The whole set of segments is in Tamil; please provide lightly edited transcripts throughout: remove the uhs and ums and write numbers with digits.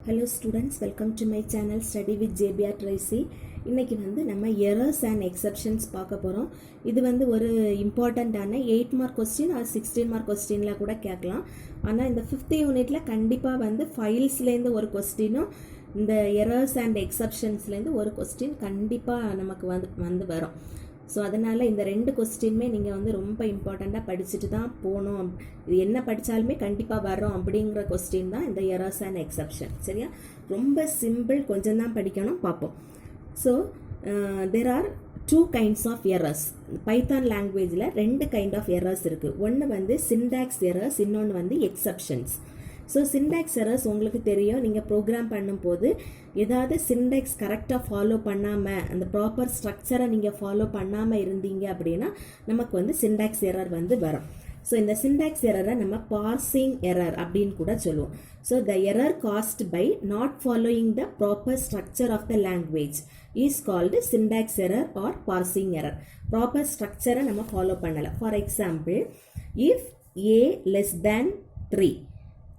Hello students, welcome to my channel Study with JBR Tracy. இன்னைக்கு நம்ம errors and exceptions பார்க்க போறோம். இது ஒரு இம்பார்ட்டன்ட்டான 8 மார்க் क्वेश्चन or 16 மார்க் क्वेश्चनல கூட கேட்கலாம். ஆனா இந்த 5th யூனிட்ல கண்டிப்பா ஃபைல்ஸ்ல இருந்து ஒரு क्वेश्चனும் இந்த errors and exceptionsல இருந்து ஒரு क्वेश्चन கண்டிப்பா நமக்கு வரும். ஸோ அதனால் இந்த ரெண்டு கொஸ்டினுமே நீங்கள் ரொம்ப இம்பார்ட்டண்ட்டாக படிச்சுட்டு தான் போகணும். இது என்ன படித்தாலுமே கண்டிப்பாக வரும் அப்படிங்கிற கொஸ்டின் தான் இந்த எரர்ஸ் அண்ட் எக்ஸப்ஷன். சரியா, ரொம்ப சிம்பிள், கொஞ்சம் தான் படிக்கணும், பார்ப்போம். So there are 2 kinds of errors. Python லாங்குவேஜில் 2 kind ஆஃப் எரர்ஸ் இருக்குது. ஒன்று சின்டாக்ஸ் எரர்ஸ், இன்னொன்று எக்ஸப்ஷன்ஸ். ஸோ சின்டாக்ஸ் எரர்ஸ் உங்களுக்கு தெரியும், நீங்கள் ப்ரோக்ராம் பண்ணும்போது ஏதாவது சின்டாக்ஸ் கரெக்டாக ஃபாலோ பண்ணாமல், அந்த ப்ராப்பர் ஸ்ட்ரக்சரை நீங்கள் ஃபாலோ பண்ணாமல் இருந்தீங்க அப்படின்னா நமக்கு சின்டாக்ஸ் எரர் வரும். ஸோ இந்த சின்டாக்ஸ் எரரை நம்ம பார்சிங் எரர் அப்படின்னு கூட சொல்லுவோம். So the error caused by not following the proper structure of the language is called syntax error or parsing error. Proper ஸ்ட்ரக்சரை நம்ம ஃபாலோ பண்ணலை. For example, if a less than 3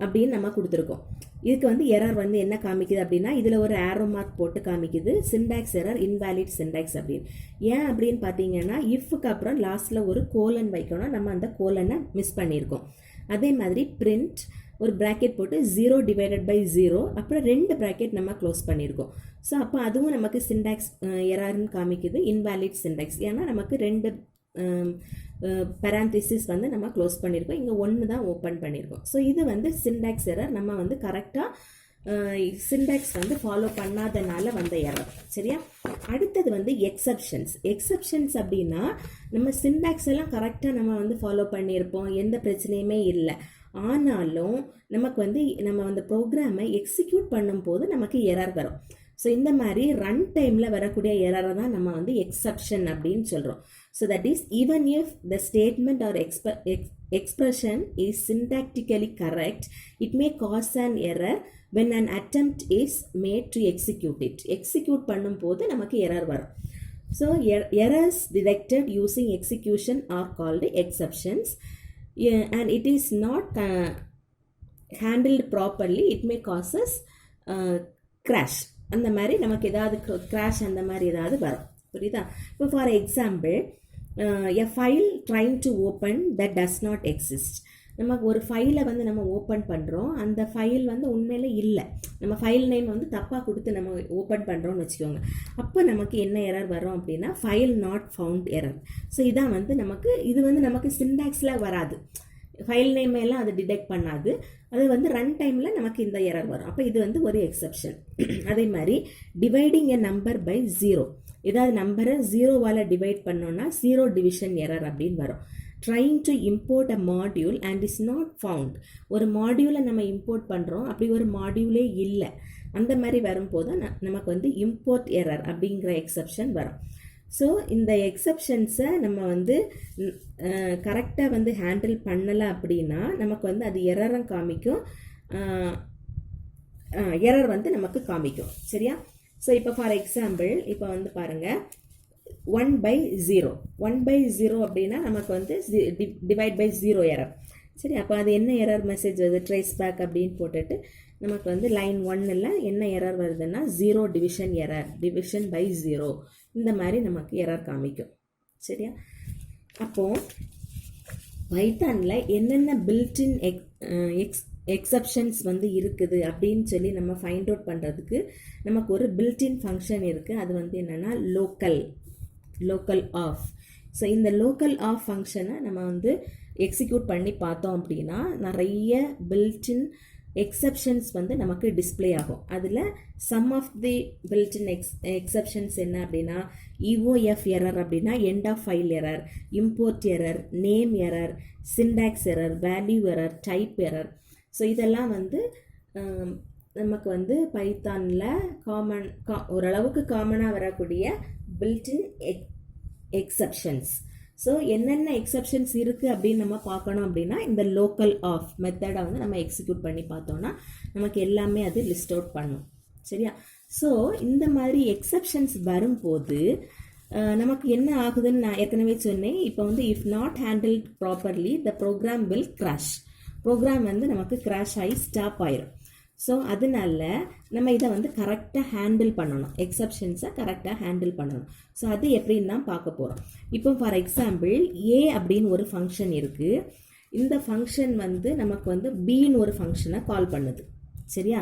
அப்படின்னு நம்ம கொடுத்துருக்கோம். இதுக்கு எரர் என்ன காமிக்குது அப்படின்னா, இதில் ஒரு ஆரோ மார்க் போட்டு காமிக்குது, சின்டாக்ஸ் எரர், இன்வாலிட் சின்டாக்ஸ் அப்படின்னு. ஏன் அப்படின்னு பார்த்தீங்கன்னா, இஃப்க்கு அப்புறம் லாஸ்ட்டில் ஒரு கோலன் வைக்கணும், நம்ம அந்த கோலனை மிஸ் பண்ணியிருக்கோம். அதே மாதிரி பிரிண்ட் ஒரு ப்ராக்கெட் போட்டு 0/0, அப்புறம் 2 ப்ராக்கெட் நம்ம க்ளோஸ் பண்ணியிருக்கோம். ஸோ அப்போ அதுவும் நமக்கு சின்டாக்ஸ் எரர்னு காமிக்குது, இன்வாலிட் சின்டாக்ஸ். ஏன்னா நமக்கு 2 parenthesis நம்ம க்ளோஸ் பண்ணியிருக்கோம், இங்கே 1 தான் ஓப்பன் பண்ணியிருக்கோம். ஸோ இது சின்டாக்ஸ் எரர், நம்ம கரெக்டாக சின்டாக்ஸ் ஃபாலோ பண்ணாதனால வந்த எரர். சரியா, அடுத்தது எக்ஸப்ஷன்ஸ். எக்ஸப்ஷன்ஸ் அப்படின்னா நம்ம சின்டாக்ஸ் எல்லாம் கரெக்டாக நம்ம ஃபாலோ பண்ணியிருப்போம், எந்த பிரச்சனையுமே இல்லை. ஆனாலும் நமக்கு நம்ம அந்த ப்ரோக்ராமை எக்ஸிக்யூட் பண்ணும்போது நமக்கு எரர் வரும். ஸோ இந்த மாதிரி ரன் டைமில் வரக்கூடிய எரரை தான் நம்ம எக்ஸப்ஷன் அப்படின்னு சொல்கிறோம். So that is, even if the statement or expression is syntactically correct, it may cause an error when an attempt is made to execute it. Execute பண்ணும்போது நமக்கு எரர் வரும். So errors detected using execution are called exceptions, and it is not handled properly, it may causes crash. அந்த மாதிரி நமக்கு ஏதாவது கிராஷ் அந்த மாதிரி ஏதாவது வரும். புரியுதா? இப்போ for example, a file trying to open that does not exist. நமக்கு ஒரு ஃபைலை நம்ம ஓப்பன் பண்ணுறோம், அந்த ஃபைல் உண்மையில் இல்லை, நம்ம ஃபைல் நேம் தப்பாக கொடுத்து நம்ம ஓப்பன் பண்ணுறோம்னு வச்சுக்கோங்க. அப்போ நமக்கு என்ன எரர் வரும் அப்படின்னா, file not found error. So இதான் நமக்கு இது நமக்கு சின்டாக்ஸில் வராது, ஃபைல் நேம் எல்லாம் அது டிடெக்ட் பண்ணாது, அது ரன் டைமில் நமக்கு இந்த எரர் வரும். அப்போ இது ஒரு எக்ஸப்ஷன். அதே மாதிரி டிவைடிங் எ நம்பர் பை 0, ஏதாவது நம்பரை 0வால் டிவைட் பண்ணோன்னா 0 டிவிஷன் எரர் அப்படின்னு வரும். Trying to import a module and is not found, ஒரு மாடியூலை நம்ம இம்போர்ட் பண்ணுறோம், அப்படி ஒரு மாடியூலே இல்லை, அந்த மாதிரி வரும்போது நமக்கு இம்போர்ட் எரர் அப்படிங்கிற எக்ஸப்ஷன் வரும். ஸோ இந்த எக்ஸப்ஷன்ஸை நம்ம கரெக்டாக ஹேண்டில் பண்ணலை அப்படின்னா நமக்கு அது எரரும் காமிக்கும், எரர் நமக்கு காமிக்கும். சரியா? ஸோ இப்போ ஃபார் எக்ஸாம்பிள், இப்போ பாருங்கள், 1/0 1/0 அப்படின்னா நமக்கு டிவைட் பை 0 எரர். சரி, அப்போ அது என்ன எரர் மெசேஜ் வருது, ட்ரேஸ் பேக் அப்படின்னு போட்டுட்டு நமக்கு லைன் 1ல் என்ன எரர் வருதுன்னா 0 டிவிஷன் எரர், டிவிஷன் பை 0, இந்த மாதிரி நமக்கு எரர் காமிக்கும். சரியா? அப்போது பைத்தானில் என்னென்ன பில்டின் எக்ஸப்ஷன்ஸ் இருக்குது அப்படின்னு சொல்லி நம்ம ஃபைண்ட் அவுட் பண்ணுறதுக்கு நமக்கு ஒரு பில்டின் ஃபங்க்ஷன் இருக்குது. அது என்னென்னா லோக்கல் ஆஃப். ஸோ இந்த லோக்கல் ஆஃப் ஃபங்க்ஷனை நம்ம எக்ஸிக்யூட் பண்ணி பார்த்தோம் அப்படின்னா நிறைய பில்டின் எக்ஸப்ஷன்ஸ் நமக்கு டிஸ்பிளே ஆகும். அதில் some of the built in exceptions என்ன அப்படின்னா, EOF எரர் அப்படின்னா end of file error, import error, name error, syntax error, value error, type error. So இதெல்லாம் நமக்கு பைத்தானில் ஓரளவுக்கு காமனாக வரக்கூடிய பில்டின் எக்ஸப்ஷன்ஸ். ஸோ என்னென்ன எக்ஸப்ஷன்ஸ் இருக்குது அப்படின்னு நம்ம பார்க்கணும் அப்படின்னா, இந்த லோக்கல் ஆஃப் மெத்தடை நம்ம எக்ஸிக்யூட் பண்ணி பார்த்தோன்னா நமக்கு எல்லாமே அது லிஸ்ட் அவுட் பண்ணும். சரியா? ஸோ இந்த மாதிரி எக்ஸப்ஷன்ஸ் வரும்போது நமக்கு என்ன ஆகுதுன்னு நான் ஏற்கனவே சொன்னேன். இப்போ if not handled properly the program will crash. Program நமக்கு கிராஷ் ஆகி ஸ்டாப் ஆயிரும். ஸோ அதனால நம்ம இதை வந்து கரெக்டாக ஹேண்டில் பண்ணணும், எக்ஸப்ஷன்ஸை கரெக்டாக ஹேண்டில் பண்ணணும். ஸோ அது எப்படின்னு தான் பார்க்க போகிறோம். இப்போ ஃபார் எக்ஸாம்பிள் ஏ அப்படின்னு ஒரு ஃபங்க்ஷன் இருக்குது. இந்த ஃபங்க்ஷன் வந்து நமக்கு வந்து பின்னு ஒரு ஃபங்க்ஷனை கால் பண்ணுது, சரியா?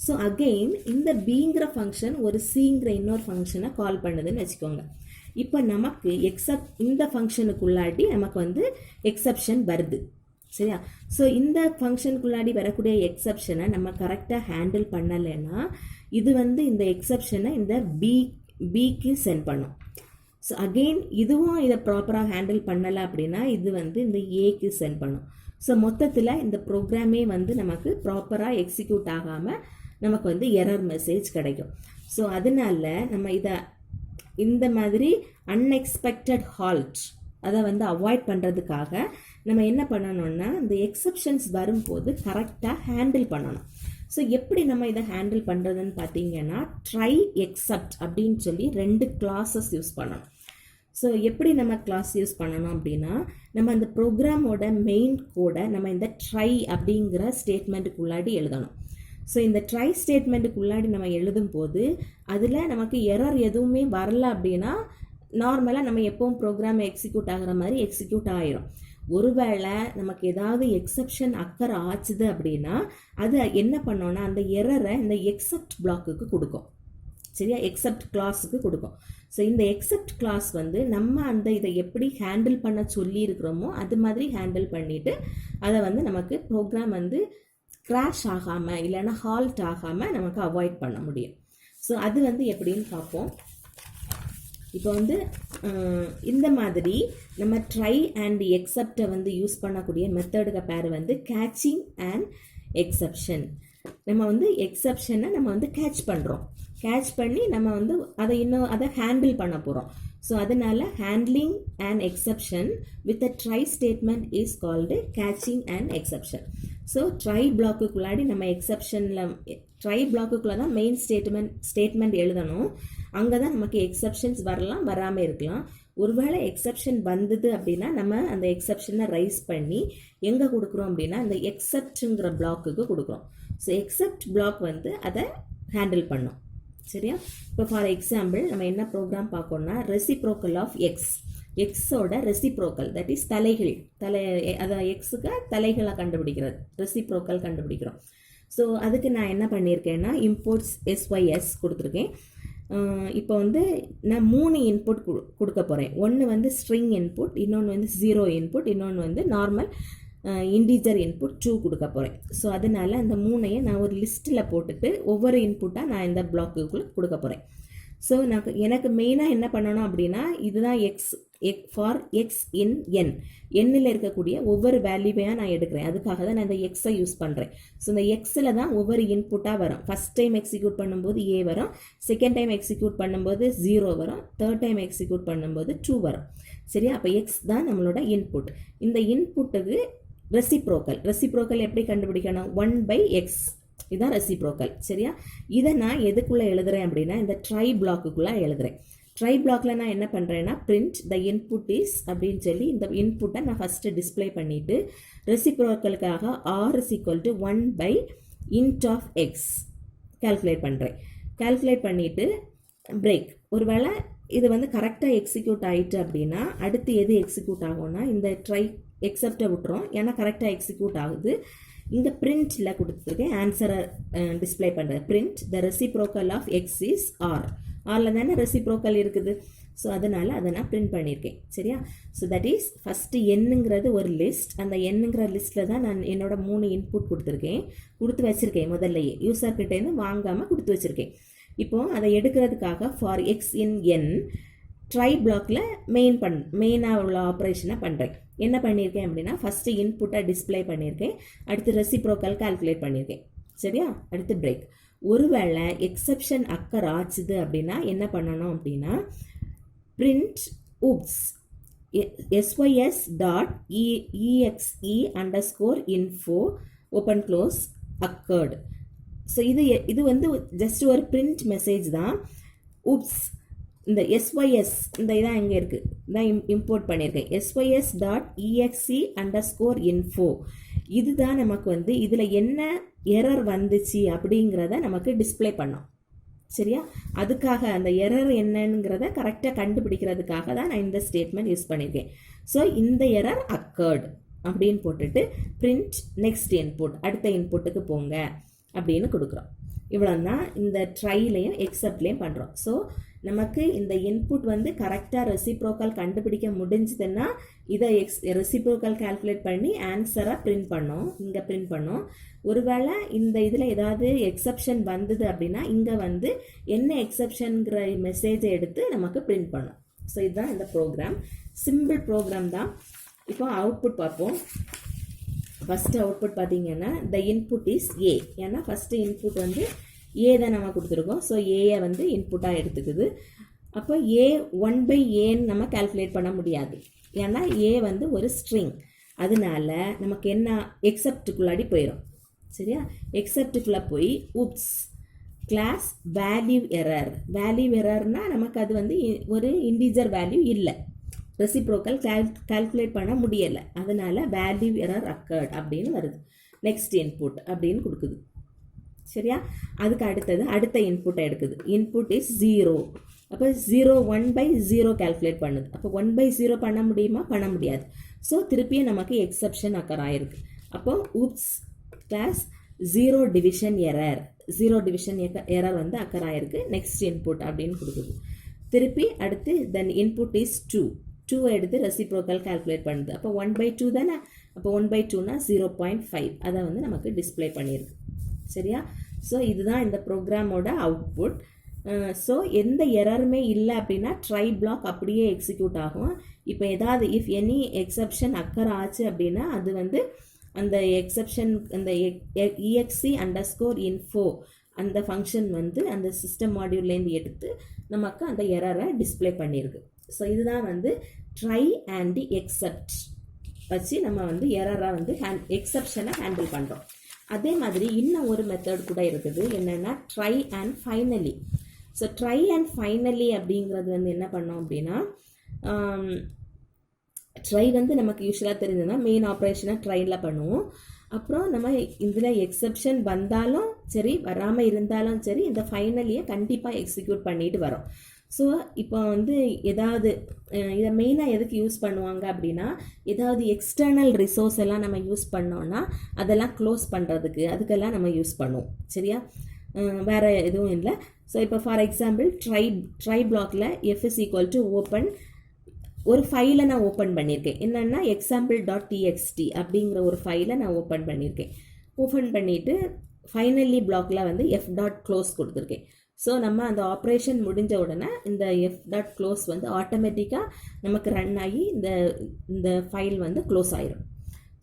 ஸோ அகெயின் இந்த பிங்கிற ஃபங்க்ஷன் ஒரு சிங்கிற இன்னொரு ஃபங்க்ஷனை கால் பண்ணுதுன்னு வச்சுக்கோங்க. இப்போ நமக்கு இந்த ஃபங்க்ஷனுக்குள்ளாடி நமக்கு வந்து எக்ஸப்ஷன் வருது, சரியா? ஸோ இந்த ஃபங்க்ஷனுக்குள்ளாடி வரக்கூடிய எக்ஸப்ஷனை நம்ம கரெக்டாக ஹேண்டில் பண்ணலைன்னா இது வந்து இந்த எக்ஸப்ஷனை இந்த பிக்கு சென்ட் பண்ணும். ஸோ அகெயின் இதுவும் இதை ப்ராப்பராக ஹேண்டில் பண்ணலை அப்படின்னா இது வந்து இந்த ஏக்கு சென்ட் பண்ணும். ஸோ மொத்தத்தில் இந்த ப்ரோக்ராமே வந்து நமக்கு ப்ராப்பராக எக்ஸிக்யூட் ஆகாமல் நமக்கு வந்து எரர் மெசேஜ் கிடைக்கும். ஸோ அதனால நம்ம இதை இந்த மாதிரி அன்எக்ஸ்பெக்டட் ஹால்ட் அதை வந்து அவாய்ட் பண்ணுறதுக்காக நம்ம என்ன பண்ணணும்னா இந்த எக்ஸப்ஷன்ஸ் வரும்போது கரெக்டாக ஹேண்டில் பண்ணணும். ஸோ எப்படி நம்ம இதை ஹேண்டில் பண்ணுறதுன்னு பார்த்தீங்கன்னா ட்ரை எக்ஸப்ட் அப்படின்னு சொல்லி 2 கிளாஸஸ் யூஸ் பண்ணணும். ஸோ எப்படி நம்ம கிளாஸ் யூஸ் பண்ணணும் அப்படின்னா நம்ம அந்த ப்ரோக்ராமோட மெயின் கோடை நம்ம இந்த ட்ரை அப்படிங்கிற ஸ்டேட்மெண்ட்டுக்குள்ளாடி எழுதணும். ஸோ இந்த ட்ரை ஸ்டேட்மெண்ட்டுக்குள்ளாடி நம்ம எழுதும் போது அதில் நமக்கு எரர் எதுவுமே வரல அப்படின்னா நார்மலாக நம்ம எப்பவும் ப்ரோக்ராம் எக்ஸிக்யூட் ஆகிற மாதிரி எக்ஸிக்யூட் ஆகிரும். ஒருவேளை நமக்கு ஏதாவது எக்ஸப்ஷன் அக்கர் ஆச்சுது அப்படின்னா அது என்ன பண்ணோன்னா அந்த எரரை இந்த எக்ஸப்ட் பிளாக்குக்கு கொடுக்கும், சரியா? எக்ஸப்ட் கிளாஸுக்கு கொடுக்கும். ஸோ இந்த எக்ஸப்ட் கிளாஸ் வந்து நம்ம அந்த இதை எப்படி ஹேண்டில் பண்ண சொல்லி இருக்கிறோமோ அது மாதிரி ஹேண்டில் பண்ணிவிட்டு அதை வந்து நமக்கு ப்ரோக்ராம் வந்து கிராஷ் ஆகாமல் இல்லைன்னா ஹால்ட் ஆகாமல் நமக்கு அவாய்ட் பண்ண முடியும். ஸோ அது வந்து எப்படின்னு பார்ப்போம். இப்போ வந்து இந்த மாதிரி நம்ம ட்ரை அண்ட் எக்ஸப்டை வந்து யூஸ் பண்ணக்கூடிய மெத்தடுக்கு பேர் வந்து கேட்சிங் அண்ட் எக்ஸப்ஷன். நம்ம வந்து எக்ஸப்ஷனை நம்ம வந்து கேட்ச் பண்ணி நம்ம வந்து அதை ஹேண்டில் பண்ண போகிறோம். ஸோ அதனால handling and exception with a try statement is called catching an exception. So try பிளாக்குக்குள்ளாடி நம்ம எக்ஸப்ஷனில் ட்ரை பிளாக்குக்குள்ளே தான் மெயின் ஸ்டேட்மெண்ட் எழுதணும். அங்கே தான் நமக்கு எக்ஸப்ஷன்ஸ் வரலாம், வராமல் இருக்கலாம். ஒருவேளை எக்ஸப்ஷன் வந்தது அப்படின்னா நம்ம அந்த எக்ஸப்ஷனை ரைஸ் பண்ணி எங்கே கொடுக்குறோம் அப்படின்னா அந்த எக்ஸப்ட்ங்கிற பிளாக்குக்கு கொடுக்குறோம். ஸோ எக்ஸப்ட் பிளாக் வந்து அதை ஹேண்டில் பண்ணும், சரியா? இப்போ ஃபார் எக்ஸாம்பிள் நம்ம என்ன ப்ரோக்ராம் பார்க்கணும்னா ரெசிப்ரோக்கல் ஆஃப் எக்ஸோட ரெசிப்ரோக்கல், தட் இஸ் அதான் எக்ஸுக்கு தலைகளை கண்டுபிடிக்கிறது, ரெசிப்ரோக்கல் கண்டுபிடிக்கிறோம். ஸோ அதுக்கு நான் என்ன பண்ணியிருக்கேன்னா இம்போர்ட்ஸ் SYS கொடுத்துருக்கேன். இப்போ வந்து நான் 3 இன்புட் கொடுக்க போகிறேன். ஒன்று வந்து ஸ்ட்ரிங் இன்புட், இன்னொன்று வந்து 0 இன்புட், இன்னொன்று வந்து நார்மல் இன்டிஜர் இன்புட் 2 கொடுக்க போகிறேன். ஸோ அதனால அந்த 3ஐயும் நான் ஒரு லிஸ்ட்டில் போட்டுட்டு ஒவ்வொரு இன்புட்டாக நான் இந்த பிளாக்குக்குள்ளே கொடுக்க போகிறேன். ஸோ எனக்கு மெயினாக என்ன பண்ணணும் அப்படின்னா இதுதான் ஃபார் எக்ஸ் இன் எண்ணில் இருக்கக்கூடிய ஒவ்வொரு வேல்யூவையாக நான் எடுக்கிறேன். அதுக்காக தான் நான் இந்த எக்ஸை யூஸ் பண்ணுறேன். ஸோ இந்த எக்ஸில் தான் ஒவ்வொரு இன்புட்டாக வரும். ஃபஸ்ட் டைம் எக்ஸிக்யூட் பண்ணும்போது A வரும், செகண்ட் டைம் எக்ஸிக்யூட் பண்ணும்போது 0 வரும், தேர்ட் டைம் எக்ஸிக்யூட் பண்ணும்போது 2 வரும், சரியா? அப்போ எக்ஸ் தான் நம்மளோட இன்புட். இந்த இன்புட்டுக்கு ரெசிப்ரோக்கல் எப்படி கண்டுபிடிக்கணும்? 1/x இதுதான் ரெசிப்ரோக்கல், சரியா? இதை நான் எதுக்குள்ளே எழுதுறேன் அப்படின்னா இந்த ட்ரை பிளாக்குக்குள்ளே எழுதுறேன். ட்ரை பிளாக்ல நான் என்ன பண்ணுறேன்னா பிரிண்ட் த இன்புட் இஸ் அப்படின்னு சொல்லி இந்த இன்புட்டை நான் ஃபஸ்ட்டு டிஸ்பிளே பண்ணிவிட்டு ரெசிப்ரோக்கலுக்காக r is equal to 1/int of x calculate பண்ணுறேன். கால்குலேட் பண்ணிவிட்டு பிரேக். ஒருவேளை இது வந்து கரெக்டாக எக்ஸிக்யூட் ஆகிட்டு அப்படின்னா அடுத்து எது எக்ஸிக்யூட் ஆகும்னா இந்த ட்ரை எக்ஸப்டை விட்டுரும், ஏன்னா கரெக்டாக எக்ஸிக்யூட் ஆகுது. இந்த பிரிண்டில் கொடுத்துருக்கேன் ஆன்சரை டிஸ்பிளே பண்ணுறேன். Print the reciprocal of x is ஆரில் தானே ரெசிப்ரோக்கல் இருக்குது. ஸோ அதனால் அதை நான் பிரிண்ட் பண்ணியிருக்கேன், சரியா? ஸோ தட் இஸ் ஃபஸ்ட்டு எண்ணுங்கிறது ஒரு லிஸ்ட். அந்த எண்ணுங்கிற லிஸ்ட்டில் தான் நான் என்னோட 3 இன்புட் கொடுத்து வச்சுருக்கேன். முதல்லையே யூசர்கிட்டேருந்து வாங்காமல் கொடுத்து வச்சுருக்கேன். இப்போது அதை எடுக்கிறதுக்காக for X in N try பிளாக்கில் மெயினாக உள்ள ஆப்ரேஷனை பண்ணுறேன். என்ன பண்ணியிருக்கேன் அப்படின்னா ஃபஸ்ட்டு இன்புட்டை டிஸ்பிளே பண்ணியிருக்கேன், அடுத்து ரெசிப்ரோக்கல் கால்குலேட் பண்ணியிருக்கேன், சரியா? அடுத்து பிரேக். ஒருவேளை எக்ஸப்ஷன் அக்கர் ஆச்சுது அப்படின்னா என்ன பண்ணணும் அப்படின்னா print oops sys dot exe underscore info open close occurred. So இது வந்து ஜஸ்ட் ஒரு பிரிண்ட் மெசேஜ் தான். oops இந்த SYS இந்த இதான் இங்கே இருக்குது, இதான் இம்போர்ட் பண்ணியிருக்கேன். sys dot exe underscore info இதுதான் நமக்கு வந்து இதில் என்ன எரர் வந்துச்சு அப்படிங்கிறத நமக்கு டிஸ்ப்ளே பண்ணோம். சரியா? அதுக்காக அந்த எரர் என்னங்கிறத கரெக்டாக கண்டுபிடிக்கிறதுக்காக தான் நான் இந்த ஸ்டேட்மெண்ட் யூஸ் பண்ணியிருக்கேன். ஸோ இந்த எரர் அக்கர்டு அப்படின்னு போட்டுட்டு பிரிண்ட் நெக்ஸ்ட் இன்புட், அடுத்த இன்புட்டுக்கு போங்க அப்படின்னு கொடுக்குறோம். இவ்வளோ தான் இந்த ட்ரைலையும் எக்ஸப்ட்லேயும் பண்ணுறோம். ஸோ நமக்கு இந்த இன்புட் வந்து கரெக்டாக ரெசிப்ரோக்கல் கண்டுபிடிக்க முடிஞ்சதுன்னா இதை ரெசிப்ரோக்கல் கால்குலேட் பண்ணி ஆன்சரை பிரிண்ட் பண்ணோம், இங்கே பிரிண்ட் பண்ணோம். ஒருவேளை இந்த இதில் ஏதாவது எக்ஸப்ஷன் வந்தது அப்படின்னா இங்கே வந்து என்ன எக்ஸப்ஷனுங்கிற மெசேஜை எடுத்து நமக்கு பிரிண்ட் பண்ணோம். ஸோ இதுதான் இந்த ப்ரோக்ராம், சிம்பிள் ப்ரோக்ராம் தான். இப்போ அவுட்புட் பார்ப்போம். ஃபஸ்ட்டு அவுட்புட் பார்த்தீங்கன்னா த இன்புட் இஸ் ஏ. ஏன்னா ஃபஸ்ட்டு இன்புட் வந்து ஏ தான் நம்ம கொடுத்துருக்கோம். ஸோ ஏயை வந்து இன்புட்டாக எடுத்துக்குது. அப்போ ஏ 1/ஏன்னு நம்ம கால்குலேட் பண்ண முடியாது. ஏன்னா ஏ வந்து ஒரு ஸ்ட்ரிங். அதனால நமக்கு என்ன எக்ஸப்டுக்குள்ளாடி போயிடும். சரியா? எக்ஸப்டுக்குள்ளே போய் oops class value error. Value எரர்னால் நமக்கு அது வந்து ஒரு இன்டிஜர் வேல்யூ இல்லை, ரெசிப்ரோக்கல் கால்குலேட் பண்ண முடியலை. அதனால வேல்யூ எரர் அக்கர்ட் அப்படின்னு வருது. நெக்ஸ்ட் இன்புட் அப்படின்னு கொடுக்குது. சரியா? அதுக்கு அடுத்தது அடுத்த இன்புட்டை எடுக்குது. Input is 0. அப்போ 0 1/0 கால்குலேட் பண்ணுது. அப்போ 1/0 பண்ண முடியுமா? பண்ண முடியாது. ஸோ திருப்பியும் நமக்கு எக்ஸப்ஷன் அக்கர் ஆயிருக்கு. அப்போ oops class 0 division error, 0 division error வந்து அக்கர் ஆயிருக்கு. நெக்ஸ்ட் இன்புட் அப்படின்னு கொடுக்குது. திருப்பி அடுத்து தென் இன்புட் இஸ் 2 எடுத்து ரெசிப்ரோக்கல் கால்குலேட் பண்ணுது. அப்போ 1/2 தானே. அப்போ 1/2னா 0.5 அதை வந்து நமக்கு டிஸ்பிளே பண்ணியிருக்கு. சரியா? ஸோ இதுதான் இந்த ப்ரோக்ராமோட அவுட்புட். ஸோ எந்த எரருமே இல்லை அப்படின்னா ட்ரை பிளாக் அப்படியே எக்ஸிக்யூட் ஆகும். இப்போ ஏதாவது இஃப் எனி எக்ஸப்ஷன் அக்கர் ஆச்சு அப்படின்னா அது வந்து அந்த எக்ஸப்ஷன் அந்த exe_info அந்த ஃபங்க்ஷன் வந்து அந்த சிஸ்டம் மாடியூல்லேருந்து எடுத்து நமக்கு அந்த எரரை டிஸ்பிளே பண்ணியிருக்கு. ஸோ இதுதான் வந்து ட்ரை அண்ட் எக்ஸப்ட் வச்சு நம்ம வந்து எரரை வந்து எக்ஸப்ஷனை ஹேண்டில் பண்ணுறோம். அதே மாதிரி இன்னும் ஒரு மெத்தட் கூட இருக்குது. என்னென்னா try and finally. So try and finally அப்படிங்கிறது வந்து என்ன பண்ணோம் அப்படின்னா ட்ரை வந்து நமக்கு யூஸ்வலாக தெரிஞ்சதுன்னா மெயின் ஆப்ரேஷனை ட்ரையில் பண்ணுவோம். அப்புறம் நம்ம இதில் எக்ஸப்ஷன் வந்தாலும் சரி வராமல் இருந்தாலும் சரி இந்த ஃபைனலியை கண்டிப்பாக எக்ஸிக்யூட் பண்ணிட்டு வரோம். ஸோ இப்போ வந்து ஏதாவது இதை மெயினாக எதுக்கு யூஸ் பண்ணுவாங்க அப்படின்னா ஏதாவது எக்ஸ்டர்னல் ரிசோர்ஸ் எல்லாம் நம்ம யூஸ் பண்ணோன்னா அதெல்லாம் க்ளோஸ் பண்ணுறதுக்கு அதுக்கெல்லாம் நம்ம யூஸ் பண்ணுவோம். சரியா? வேறு எதுவும் இல்லை. ஸோ இப்போ ஃபார் எக்ஸாம்பிள் ட்ரை பிளாக்ல f= ஓப்பன் ஒரு ஃபைலை நான் ஓப்பன் பண்ணியிருக்கேன். என்னென்னா example.txt அப்படிங்கிற ஒரு ஃபைலை நான் ஓப்பன் பண்ணியிருக்கேன். ஓப்பன் பண்ணிவிட்டு ஃபைனலி பிளாக்ல வந்து f.close கொடுத்துருக்கேன். ஸோ நம்ம அந்த ஆப்ரேஷன் முடிஞ்ச உடனே இந்த f.close வந்து ஆட்டோமேட்டிக்காக நமக்கு ரன் ஆகி இந்த ஃபைல் வந்து க்ளோஸ் ஆயிரும்.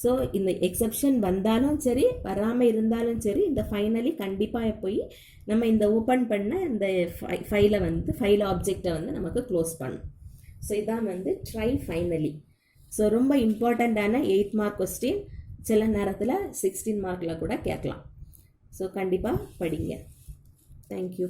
ஸோ இந்த எக்ஸப்ஷன் வந்தாலும் சரி வராமல் இருந்தாலும் சரி இந்த ஃபைனலி கண்டிப்பாக போய் நம்ம இந்த ஓப்பன் பண்ண இந்த ஃபைலை வந்து ஃபைல் ஆப்ஜெக்டை வந்து நமக்கு க்ளோஸ் பண்ணும். ஸோ இதான் வந்து ட்ரை ஃபைனலி. ஸோ ரொம்ப இம்பார்ட்டண்ட்டான 8 மார்க் கொஸ்டின், சில நேரத்தில் 16 மார்க்கில் கூட கேட்கலாம். ஸோ கண்டிப்பாக படிங்க. தேங்க்யூ.